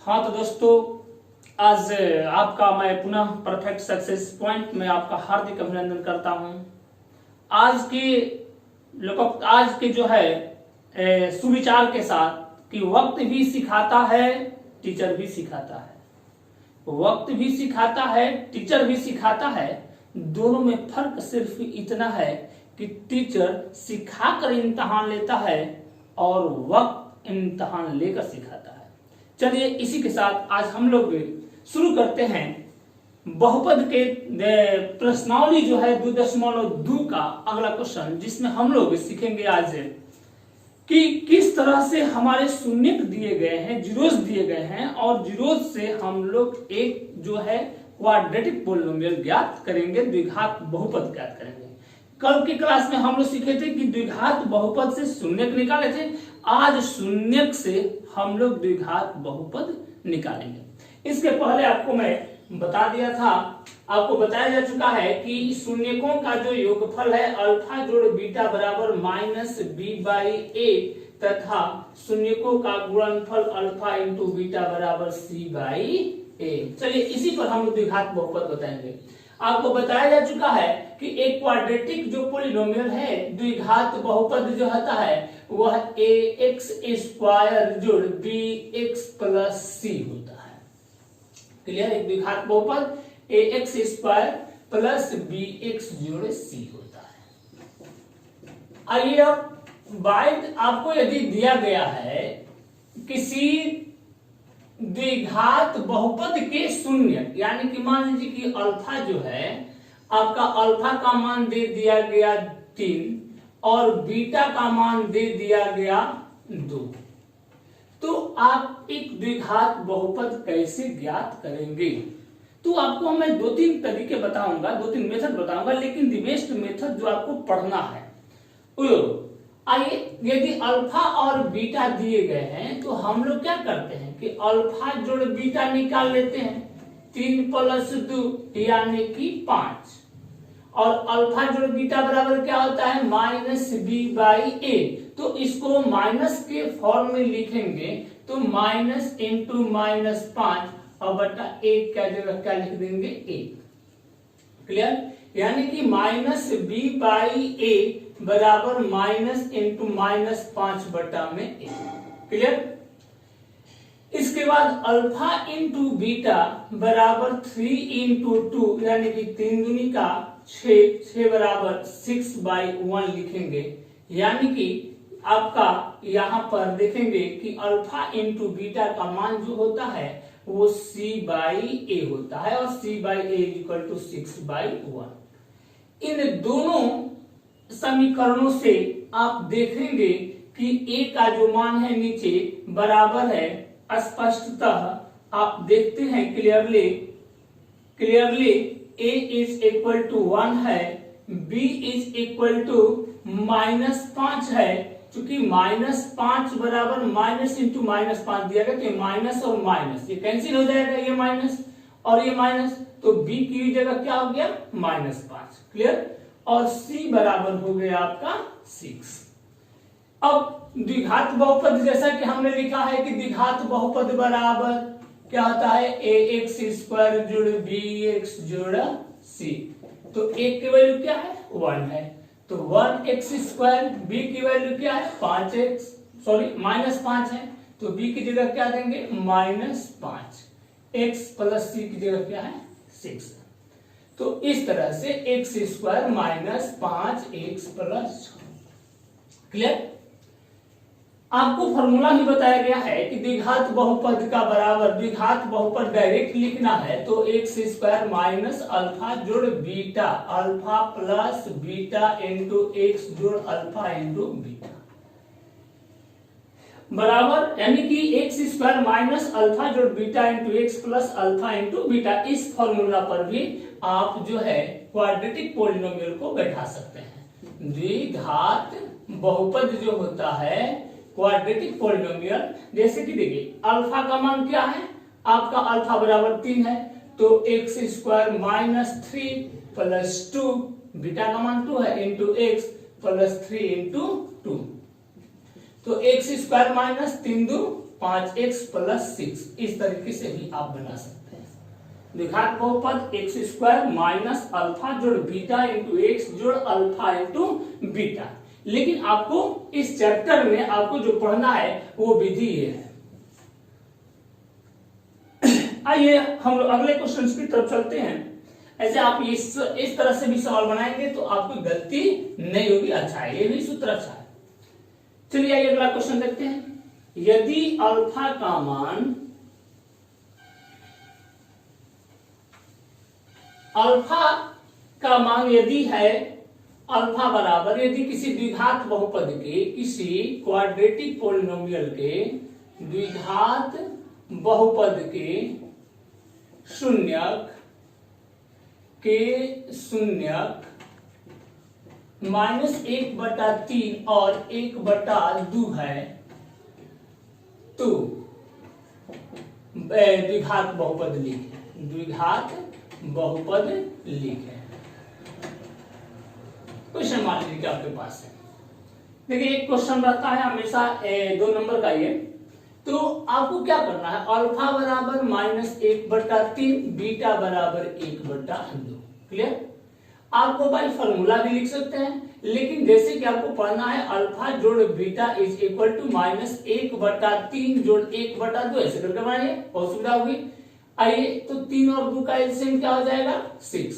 हाँ तो दोस्तों, आज आपका मैं पुनः परफेक्ट सक्सेस पॉइंट में आपका हार्दिक अभिनंदन करता हूं। आज के जो है सुविचार के साथ कि वक्त भी सिखाता है, टीचर भी सिखाता है। वक्त भी सिखाता है, टीचर भी सिखाता है। दोनों में फर्क सिर्फ इतना है कि टीचर सिखाकर इम्तहान लेता है और वक्त इम्तहान लेकर सिखाता है। चलिए इसी के साथ आज हम लोग शुरू करते हैं बहुपद के प्रश्नावली जो है 2.2 का अगला क्वेश्चन, जिसमें हम लोग सीखेंगे आज कि किस तरह से हमारे शून्यक दिए गए हैं, जीरोस दिए गए हैं और जीरोस से हम लोग एक जो है क्वाड्रेटिक पॉलिनोमियल ज्ञात करेंगे, द्विघात बहुपद ज्ञात करेंगे। कल की क्लास में हम लोग सीखे थे कि द्विघात बहुपद से शून्यक निकाले थे। आज शून्यक से हम लोग द्विघात बहुपद निकालेंगे। इसके पहले आपको मैं बता दिया था, आपको बताया जा चुका है कि शून्यकों का जो योगफल है अल्फा जोड़ बीटा बराबर -b/a तथा शून्यकों का गुणनफल अल्फा इंटू बीटा बराबर c/a। चलिए इसी पर हम लोग द्विघात बहुपद बताएंगे। आपको बताया जा चुका है कि एक क्वाड्रेटिक जो पॉलिनोमियल है द्विघात बहुपद जो होता है वह ax² जोड़ bx + c होता है। क्लियर? एक द्विघात बहुपद ax² + bx जोड़ c होता है। आइए अब आपको यदि दिया गया है किसी द्विघात बहुपद के शून्य, यानी कि मान लीजिए कि अल्फा जो है आपका अल्फा का मान दे दिया गया 3 और बीटा का मान दे दिया गया 2, तो आप एक द्विघात बहुपद कैसे ज्ञात करेंगे? तो आपको मैं 2-3 तरीके बताऊंगा, 2-3 मेथड बताऊंगा, लेकिन द बेस्ट मेथड जो आपको पढ़ना है। आइए, यदि अल्फा और बीटा दिए गए हैं तो हम लोग क्या करते हैं कि अल्फा जोड़ बीटा निकाल लेते हैं। 3 + 2 यानी कि 5 और अल्फा जोड़ बीटा बराबर क्या होता है -b/a। तो इसको माइनस के फॉर्म में लिखेंगे तो माइनस इंटू -5 और बटा 1 क्या जगह क्या लिख देंगे 1। क्लियर? यानी कि -b/a बराबर माइनस इंटू -5/1। क्लियर? इसके बाद अल्फा इंटू बीटा बराबर 3 इंटू 2 यानी कि 3 दूनी का 6 बराबर 6/1 लिखेंगे। यानी कि आपका यहाँ पर देखेंगे कि अल्फा इंटू बीटा का मान जो होता है वो c/a होता है और c/a = 6/1। इन दोनों समीकरणों से आप देखेंगे कि a का जो मान है नीचे बराबर है, स्पष्टतः आप देखते हैं क्लियरली a = 1 है, b = -5 है। क्योंकि -5 बराबर माइनस इंटू -5 दिया गया तो माइनस और माइनस ये कैंसिल हो जाएगा, ये माइनस और ये माइनस, तो b की जगह क्या हो गया -5। क्लियर? और c बराबर हो गया आपका 6। अब द्विघात बहुपद जैसा कि हमने लिखा है कि द्विघात बहुपद बराबर क्या होता है ax² जोड़ bx जोड़ c। तो a की वैल्यू क्या है 1 है, तो 1x², b की वैल्यू क्या है -5 है, तो b की जगह क्या देंगे -5, x + c की जगह क्या है 6। तो इस तरह से x² -5x + 6। क्लियर? आपको फॉर्मूला ही बताया गया है कि द्विघात बहुपद का बराबर, द्विघात बहुपद डायरेक्ट लिखना है तो x² माइनस अल्फा जोड़ beta, alpha plus beta into x जोड़ अल्फा इंटू बीटा बराबर, यानी कि x² माइनस अल्फा जोड़ beta into x plus alpha into beta. इस फॉर्मूला पर भी आप जो है क्वाड्रेटिक पॉलिनोमियल को बैठा सकते हैं। द्विघात बहुपद जो होता है क्वाड्रेटिक पॉलिनोमियल, जैसे कि देखिए अल्फा का मान क्या है आपका, अल्फा बराबर 3 है तो x² -3 + 2, बीटा का मान 2 है इंटू x + 3 इंटू 2, तो x² -3 × 2 5x प्लस 6, इस तरीके से भी आप बना सकते हैं। द्विघात बहुपद एक्स स्क्वायर माइनस अल्फा जोड़ बीटा इंटू एक्स जोड़ अल्फा इंटू बीटा। लेकिन आपको इस चैप्टर में आपको जो पढ़ना है वो विधि ये है। आइए हम लोग अगले क्वेश्चन की तरफ चलते हैं। ऐसे आप इस तरह से भी सवाल बनाएंगे तो आपकी गलती नहीं होगी। अच्छा है, ये भी सूत्र अच्छा है। चलिए आइए अगला क्वेश्चन देखते हैं। यदि अल्फा का मान यदि है अल्फा बराबर, यदि किसी द्विघात बहुपद के, किसी क्वाड्रेटिक पॉलिनोमियल के द्विघात बहुपद के शून्यक -1/3 और 1/2 है तो द्विघात बहुपद लिखें। द्विघात बहुपद लिखें। क्वेश्चन मान लीजिए कि आपके पास है। देखिए एक क्वेश्चन रहता है हमेशा 2 नंबर का ये, तो आपको क्या करना है, अल्फा बराबर -1/3, बीटा बराबर 1/2। क्लियर? आपको बाई फॉर्मूला भी लिख सकते हैं, लेकिन जैसे कि आपको पढ़ना है अल्फा जोड़ बीटा इज इक्वल टू -1/3 जोड़ 1/2, ऐसे करके बनाइए, बहुत सुविधा होगी। आइए तो 3 और 2 का एलसीएम क्या हो जाएगा 6,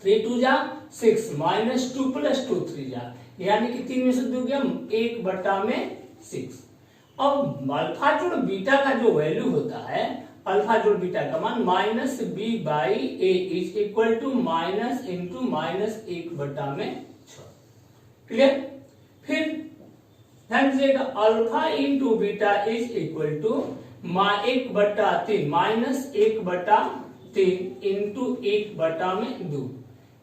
3 2 जा 6 -2 + 2 3 जा, यानी कि 3 में से 2 गया 1/6। अब अल्फा जोड़ बीटा का जो वैल्यू होता है, अल्फा जोड़ बीटा का मान -b/a is equal to minus into -1/6। Clear? फिर ध्यान दीजिएगा, alpha into beta is equal to 1/3 -1/3 into 1/2,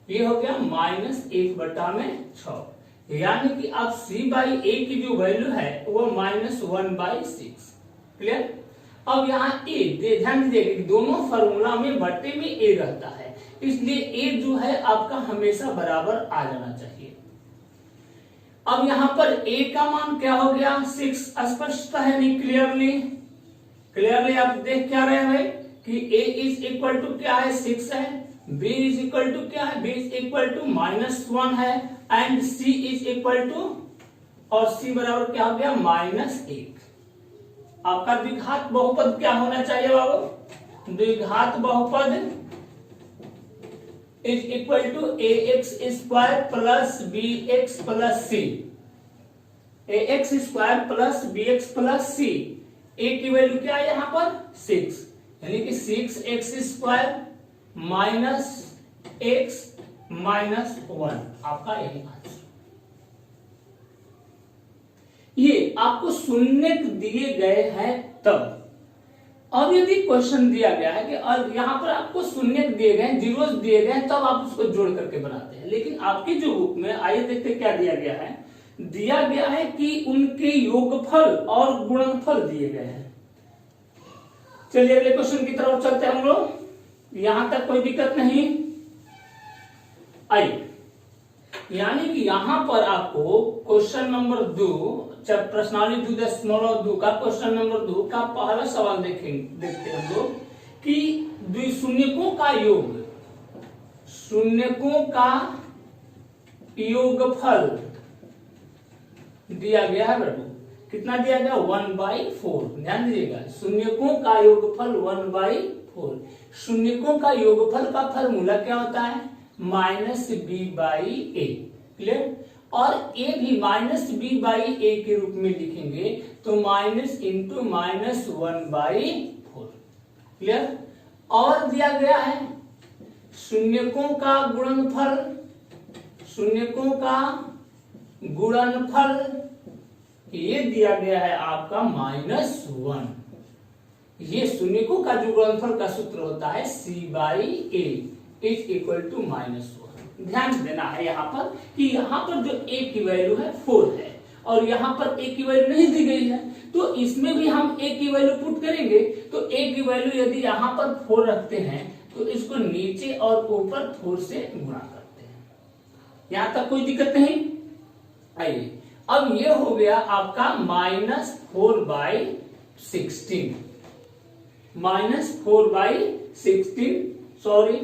ये हो गया -1/6। यानी कि अब c/a की जो वैल्यू है वो -1/6। क्लियर? अब यहाँ a, ध्यान दीजिएगा कि दोनों फॉर्मूला में बट्टे में a रहता है, इसलिए a जो है आपका हमेशा बराबर आ जाना चाहिए। अब यहाँ पर a का मान क्या हो गया 6, स्पष्ट है नहीं? क्लियरली आप देख क्या रहे हैं भाई कि a इज इक्वल टू क्या है 6 है, b इज इक्वल टू क्या है, b इज इक्वल टू -1 है, and c is equal to, और c बराबर क्या हो गया -1। आपका द्विघात बहुपद क्या होना चाहिए बाबू? द्विघात बहुपद is equal to ax² plus bx plus c। ax² plus bx plus c, a की वैल्यू क्या है यहाँ पर 6, यानी कि 6x² माइनस x माइनस 1, आपका यही आंसर। ये आपको शून्य दिए गए हैं तब। अब यदि क्वेश्चन दिया गया है कि और यहाँ पर आपको शून्य दिए गए, जीरोस दिए गए, तब आप उसको जोड़ करके बनाते हैं। लेकिन आपकी जो बुक में आइए देखते क्या दिया गया है। दिया गया है कि उनके योगफल और गुणनफल दिए गए हैं। चलिए अगले क्वेश्चन की तरफ चलते हैं हम लोग। यहां तक कोई दिक्कत नहीं आई। यानी कि यहां पर आपको क्वेश्चन नंबर 2, जब प्रश्नावली 2.2 का क्वेश्चन नंबर 2 का पहला सवाल देखते हैं हम लोग कि द्विशून्यकों का योग, शून्यकों का योगफल दिया गया है बेटू। कितना दिया गया 1/4। ध्यान दीजिएगा, शून्यकों का योगफल 1/4। शून्यकों का योगफल का फॉर्मूला क्या होता है -b/a। क्लियर? और a भी -b/a के रूप में लिखेंगे तो माइनस इंटू -1/4। क्लियर? और दिया गया है शून्यकों का गुणनफल, शून्यकों का गुणनफल ये दिया गया है आपका -1। ये शून्यकों का जो गुणनफल का सूत्र होता है c/a इज इक्वल टू -1। ध्यान देना है यहाँ पर कि यहाँ पर जो a की वैल्यू है 4 है और यहाँ पर a की वैल्यू नहीं दी गई है, तो इसमें भी हम a की वैल्यू पुट करेंगे। तो a की वैल्यू यदि यहाँ पर 4 रखते हैं तो इसको नीचे और ऊपर 4 से गुणा करते हैं। यहाँ तक कोई दिक्कत नहीं। आइए अब ये हो गया आपका -4/4। 16 -4/16, सॉरी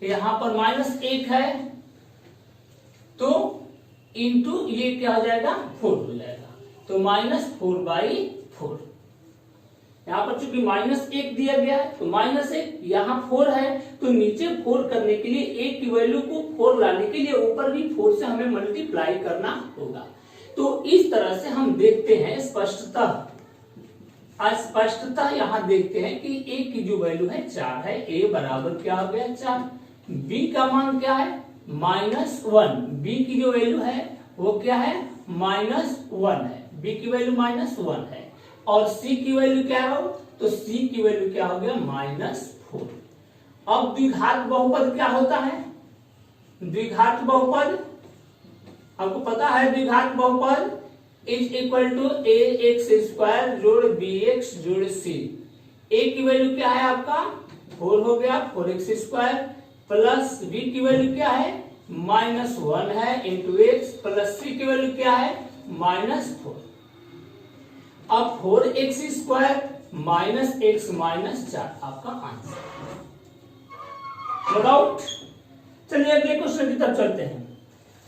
यहां पर -1 है तो इंटू ये क्या हो जाएगा 4 हो जाएगा, तो -4/4। यहां पर चूंकि -1 दिया गया है तो -1, यहां 4 है तो नीचे 4 करने के लिए एक की वैल्यू को 4 लाने के लिए ऊपर भी 4 से हमें मल्टीप्लाई करना होगा। तो इस तरह से हम देखते हैं स्पष्टतः यहां देखते हैं कि a की जो वैल्यू है 4 है, a बराबर क्या हो गया 4, b का मान क्या है -1, b की जो वैल्यू है वो क्या है -1 है, b की वैल्यू -1 है, और c की वैल्यू क्या है तो c की वैल्यू क्या हो गया -4। अब द्विघात बहुपद क्या होता है, द्विघात बहुपद आपको पता है, द्विघात बहुपद इज इक्वल टू ax² जोड़ bx जोड़ c। a की वैल्यू क्या है आपका 4 हो गया 4x² प्लस b की वैल्यू क्या है -1 है इंटू x प्लस c की वैल्यू क्या है -4। अब 4x² माइनस x माइनस 4 आपका आंसर। No doubt. चलिए अगले क्वेश्चन की तरफ चलते हैं।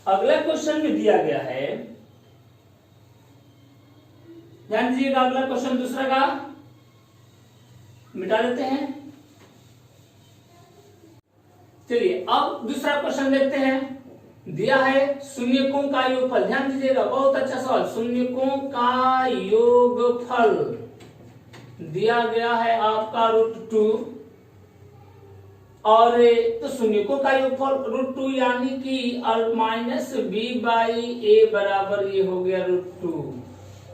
अगला क्वेश्चन में दिया गया है, ध्यान दीजिएगा, अगला क्वेश्चन दूसरा का मिटा देते हैं। चलिए अब दूसरा क्वेश्चन देखते हैं। दिया है शून्यकों का योगफल, ध्यान दीजिएगा बहुत अच्छा सवाल, शून्यकों का योगफल दिया गया है आपका √2, और तो शून्यकों का योगफल √2 यानी कि -b/a बराबर ये हो गया √2।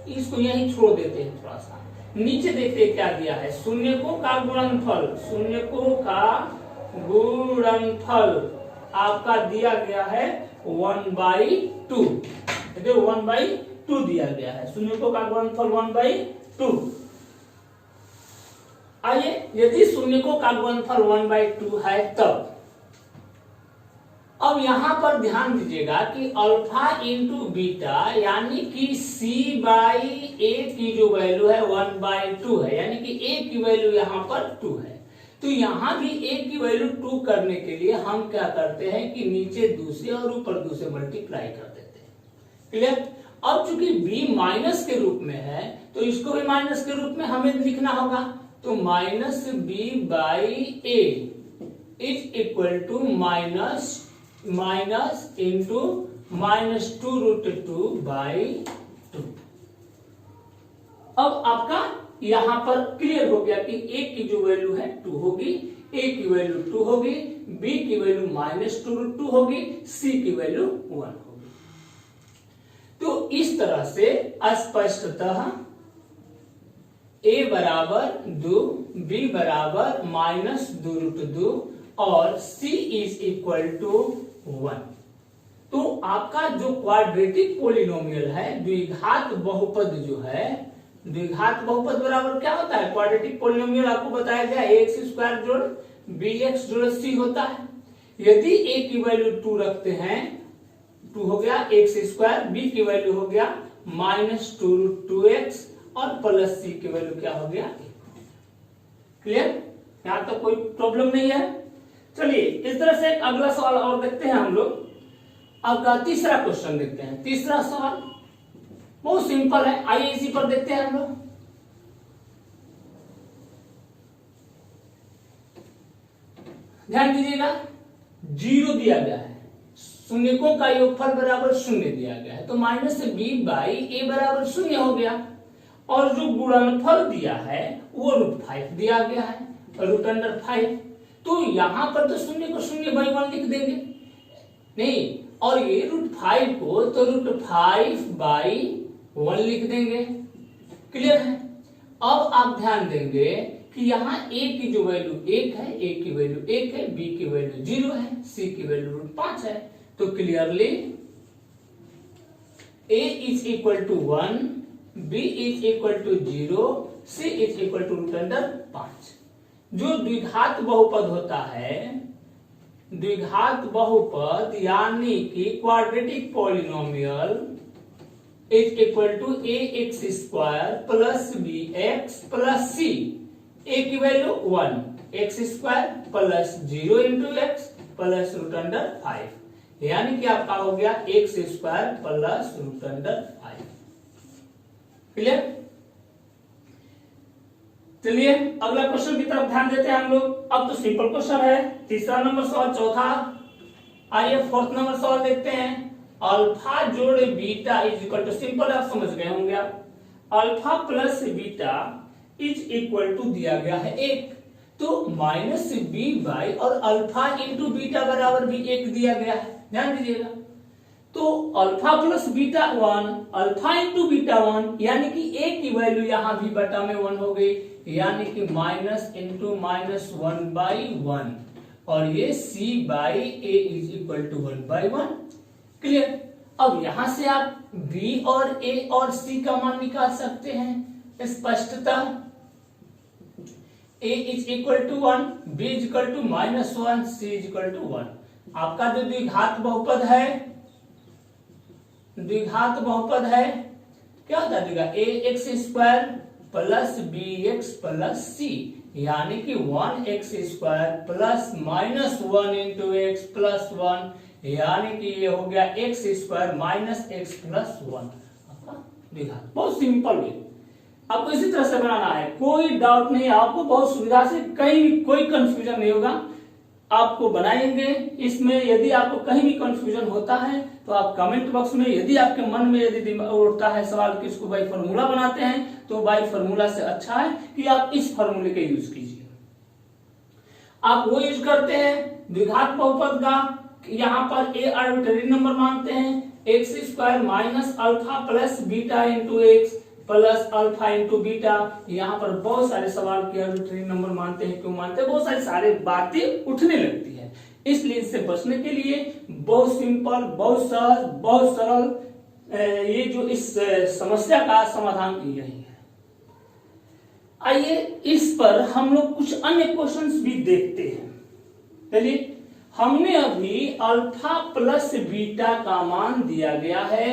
इसको यहीं छोड़ देते हैं, थोड़ा सा नीचे देखते हैं क्या दिया है, शून्यकों का गुणनफल, शून्यकों का गुणनफल आपका दिया गया है 1/2, 1/2 दिया गया है, शून्यकों का गुणनफल 1/2। आइए, यदि शून्यकों का गुणनफल 1/2 है तब अब यहां पर ध्यान दीजिएगा कि अल्फा इंटू बीटा यानी कि c/a की जो वैल्यू है 1/2 है, यानी कि a की वैल्यू यहां पर 2 है। तो यहां भी a की वैल्यू 2 करने के लिए हम क्या करते हैं कि नीचे 2 से और ऊपर 2 से मल्टीप्लाई कर देते हैं। क्लियर। अब चूंकि b माइनस के रूप में है तो इसको भी माइनस के रूप में हमें लिखना होगा, तो -b/a is equal to minus into -2√2/2। अब आपका यहां पर क्लियर हो गया कि a की जो वैल्यू है 2 होगी, a की वैल्यू 2 होगी, b की वैल्यू -2√2 होगी, c की वैल्यू 1 होगी। तो इस तरह से स्पष्टतः a बराबर 2, b बराबर -2√2 और c इज इक्वल टू 1। तो आपका जो क्वाड्रेटिक पोलिनोमियल है, द्विघात बहुपद जो है, द्विघात बहुपद बराबर क्या होता है, क्वाड्रेटिक पोलिनोमियल आपको बताया गया ax² जोड़ bx जोड़ c होता है। यदि a की वैल्यू 2 रखते हैं, 2 हो गया x², b की वैल्यू हो गया -2√2x और प्लस c की वैल्यू क्या हो गया 1। क्लियर, यहां तक कोई प्रॉब्लम नहीं है। चलिए इस तरह से अगला सवाल और देखते हैं हम लोग। अब तीसरा क्वेश्चन देखते हैं। तीसरा सवाल बहुत सिंपल है, आइए इसी पर देखते हैं हम लोग। ध्यान दीजिएगा, 0 दिया गया है, शून्यकों का योगफल बराबर 0 दिया गया है, तो -b/a बराबर 0 हो गया, और जो गुणनफल दिया है वो √5 दिया गया है, √5। तो यहां पर तो 0 को 0/1 लिख देंगे, नहीं, और ये √5 को तो √5/1 लिख देंगे। क्लियर है। अब आप ध्यान देंगे कि यहाँ a की जो वैल्यू 1 है, a की वैल्यू 1 है, b की वैल्यू 0 है, c की वैल्यू √5 है, तो clearly a is equal to 1, b is equal to 0, c is equal to √5। जो द्विघात बहुपद होता है, द्विघात बहुपद यानी कि quadratic polynomial is equal to A X square plus B X plus C, A की value 1, X square plus 0 into X plus root under 5, यानी कि आपका हो गया X square plus root under 5। Clear? चलिए अगला क्वेश्चन की तरफ ध्यान देते हैं हम लोग। अब तो सिंपल क्वेश्चन है, तीसरा नंबर सवाल, चौथा। आइए फोर्थ नंबर सवाल देखते हैं। अल्फा जोड़ beta is equal to, simple आप समझ गए होंगे आप, alpha plus beta is equal to दिया गया है 1, तो माइनस बी बाई और अल्फा इंटू बीटा बराबर भी 1 दिया गया है, ध्यान दीजिएगा। तो alpha plus beta 1, alpha into beta 1, यानी कि ए की वैल्यू यहां भी बटा में 1 हो गई, यानी कि माइनस इंटू माइनस 1/1, और ये c by a is equal to 1/1। Clear? अब यहां से आप b और a और c का मान निकाल सकते हैं स्पष्टतः। a is equal to 1, b is equal to -1, c is equal to 1। आपका जो द्विघात बहुपद है, द्विघात बहुपद है, क्या होता है? A X square plus B X plus C, यानी कि 1x square plus -1 into X plus 1, यानी कि ये हो गया x square minus X plus 1। द्विघात बहुत सिंपल है, आपको इसी तरह से बनाना है, कोई डाउट नहीं, आपको बहुत सुविधा से, कहीं कोई कंफ्यूजन नहीं होगा, आपको बनाएंगे। इसमें यदि आपको कहीं भी कंफ्यूजन होता है तो आप कमेंट बॉक्स में, यदि आपके मन में यदि उठता है सवाल कि इसको बाई फार्मूला बनाते हैं, तो बाई फार्मूला से अच्छा है कि आप इस फार्मूले का यूज कीजिए। आप वो यूज करते हैं द्विघात बहुपद का, यहाँ पर ए आर्बिट्रेरी नंबर मानते हैं, x square minus alpha plus beta into X plus alpha into beta. यहाँ पर बहुत सारे सवाल के आर्बिट्रेरी नंबर मानते हैं, क्यों मानते हैं? बहुत सारी बातें उठने लगती है, इसलिए इससे बचने के लिए बहुत सिंपल, बहुत सहज, बहुत सरल ये जो इस समस्या का समाधान यही है। आइए इस पर हम लोग कुछ अन्य क्वेश्चंस भी देखते हैं। चलिए, हमने अभी अल्फा प्लस बीटा का मान दिया गया है,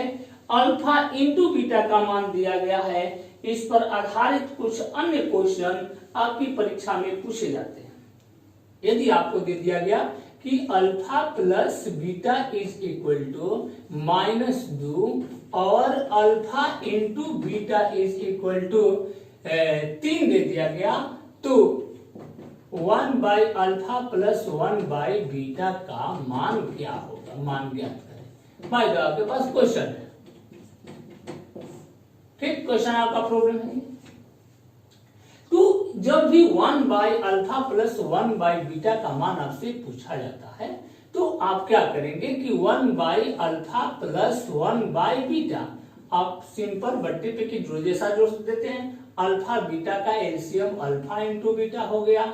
अल्फा इंटू बीटा का मान दिया गया है, इस पर आधारित कुछ अन्य क्वेश्चन आपकी परीक्षा में पूछे जाते हैं। यदि आपको दे दिया गया कि alpha plus beta is equal to -2 और alpha into beta is equal to 3 दे दिया गया, तो 1/अल्फा प्लस 1/बीटा का मान क्या होगा? मान ज्ञात करें। भाई तो आपके पास क्वेश्चन है, ठीक, क्वेश्चन आपका प्रॉब्लम है। तो जब भी 1/अल्फा प्लस 1/बीटा का मान आपसे पूछा जाता है, तो आप क्या करेंगे कि 1/अल्फा प्लस 1/बीटा आप सिंपल बट्टे पे की जोड़ जैसा जोड़ देते हैं। अल्फा बीटा का एलसीएम अल्फा इंटू बीटा हो गया,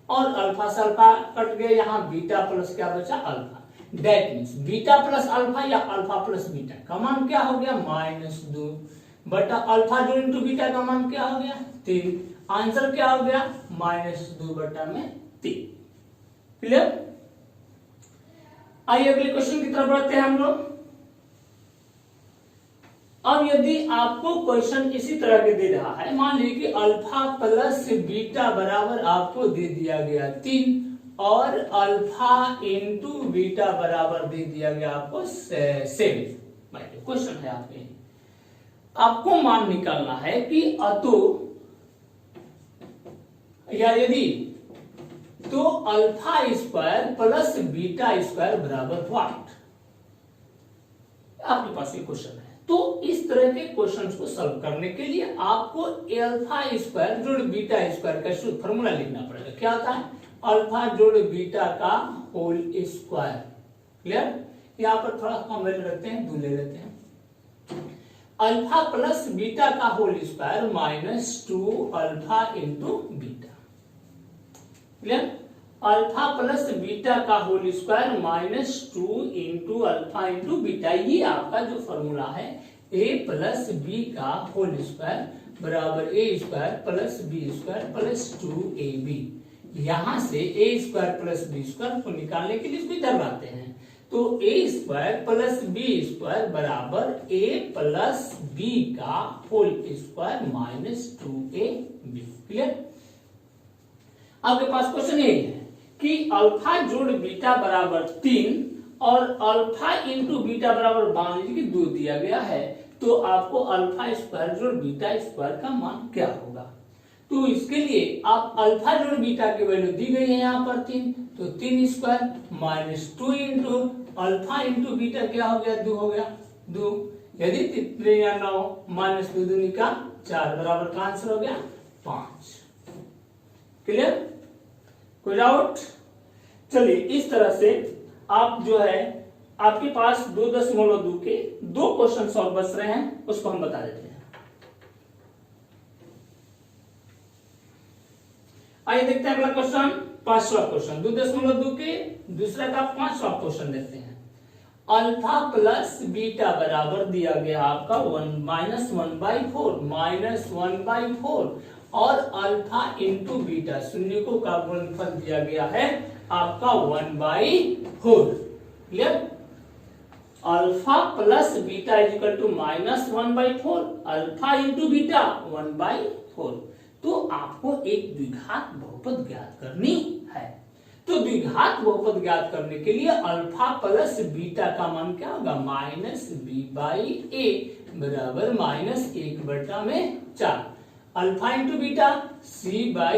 और अल्फा से अल्फा कट गया, यहाँ बीटा प्लस क्या बचा? Alpha. That means beta plus alpha या अल्फा प्लस बीटा का मान क्या हो गया? -2 बटा अल्फा जो इंटू बीटा का मान क्या हो गया? 3। आंसर क्या हो गया? -2 बटा में 3। क्लियर? आइए अगले क्वेश्चन की तरफ बढ़ते हैं हम लोग। अब यदि आपको क्वेश्चन इसी तरह के दे रहा है, मान लीजिए कि अल्फा प्लस बीटा बराबर आपको दे दिया गया 3 और अल्फा इंटू बीटा बराबर दे दिया गया आपको 7। क्वेश्चन है आपके, आपको मान निकालना है कि अतो या यदि तो alpha square plus beta square बराबर व्हाट? आपके पास ये क्वेश्चन है। तो इस तरह के क्वेश्चंस को सॉल्व करने के लिए आपको अल्फा स्क्वायर जोड़ बीटा स्क्वायर का सूत्र फॉर्मूला लिखना पड़ेगा। क्या होता है? अल्फा जोड़ बीटा का होल स्क्वायर। क्लियर? यहां पर थोड़ा कम वैल्यू रखते हैं, 2 ले लेते हैं। अल्फा प्लस बीटा का whole square -2 alpha into beta. Clear? Alpha plus beta का whole square -2 into alpha into beta, ये आपका जो फॉर्मूला है a प्लस बी का होल स्क्वायर बराबर a square plus B square plus 2ab। यहां से a square plus B square को निकालने के लिए इसको इधर लाते हैं, तो A square plus B square बराबर ए प्लस बी का whole square minus 2ab। Clear? आपके पास क्वेश्चन ये है कि अल्फा जोड़ बीटा बराबर 3 और अल्फा इंटू बीटा बराबर मान लीजिए 2 दिया गया है, तो आपको अल्फा स्क्वायर जोड़ बीटा स्क्वायर का मान क्या होगा। तो इसके लिए आप अल्फा जोड़ बीटा की वैल्यू दी गई है यहाँ पर 3, तो 3 square minus 2 into alpha into beta क्या हो गया 2 हो गया 2, यदि 3 या 9 माइनस 2 दूनी का 4 बराबर का आंसर हो गया 5। क्लियर? कोई डाउट? चलिए इस तरह से आप जो है आपके पास 2.2 के 2 क्वेश्चन सॉल्व बच रहे हैं, उसको हम बता देते हैं। आइए देखते हैं अगला क्वेश्चन, 5वां क्वेश्चन 2.2 के दूसरा का 5वां क्वेश्चन देखते हैं। अल्फा प्लस बीटा बराबर दिया गया आपका 1 माइनस 1/4 और अल्फा इंटू बीटा शून्यकों का गुणनफल दिया गया है आपका 1/4। Clear? Alpha plus beta is equal to minus 1/4, alpha into beta 1/4। तो आपको एक द्विघात बहुपद ज्ञात करनी है। तो द्विघात बहुपद ज्ञात करने के लिए अल्फा प्लस बीटा का मान क्या होगा माइनस b/a बराबर minus 1/4। Alpha into beta c/a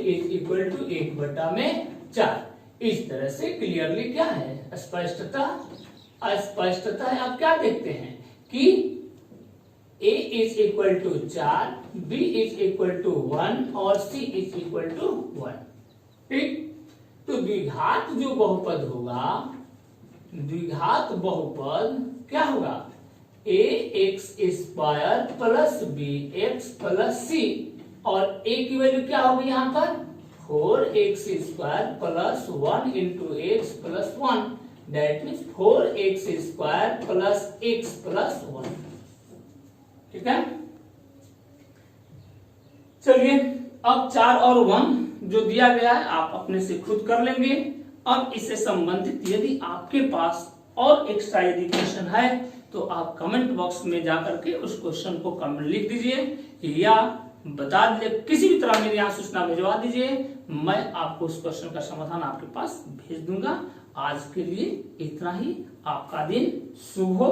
is equal to 1/4। इस तरह से क्लियरली क्या है स्पष्टता आप क्या देखते हैं कि a is equal to 4, b is equal to 1 और c इज इक्वल टू 1। ठीक? तो द्विघात जो बहुपद होगा, द्विघात बहुपद क्या होगा ax square plus bx plus c और a की वैल्यू क्या होगी यहाँ पर 4x square plus 1 into X plus 1, that means 4x square plus x plus 1। ठीक है? चलिए अब 4 और 1 जो दिया गया है आप अपने से खुद कर लेंगे। अब इससे संबंधित यदि आपके पास और एक्स्ट्रा यदि क्वेश्चन है तो आप कमेंट बॉक्स में जाकर के उस क्वेश्चन को कमेंट लिख दीजिए या बता दीजिए, किसी भी तरह मेरे यहाँ सूचना भिजवा दीजिए, मैं आपको उस क्वेश्चन का समाधान आपके पास भेज दूंगा। आज के लिए इतना ही। आपका दिन शुभ हो।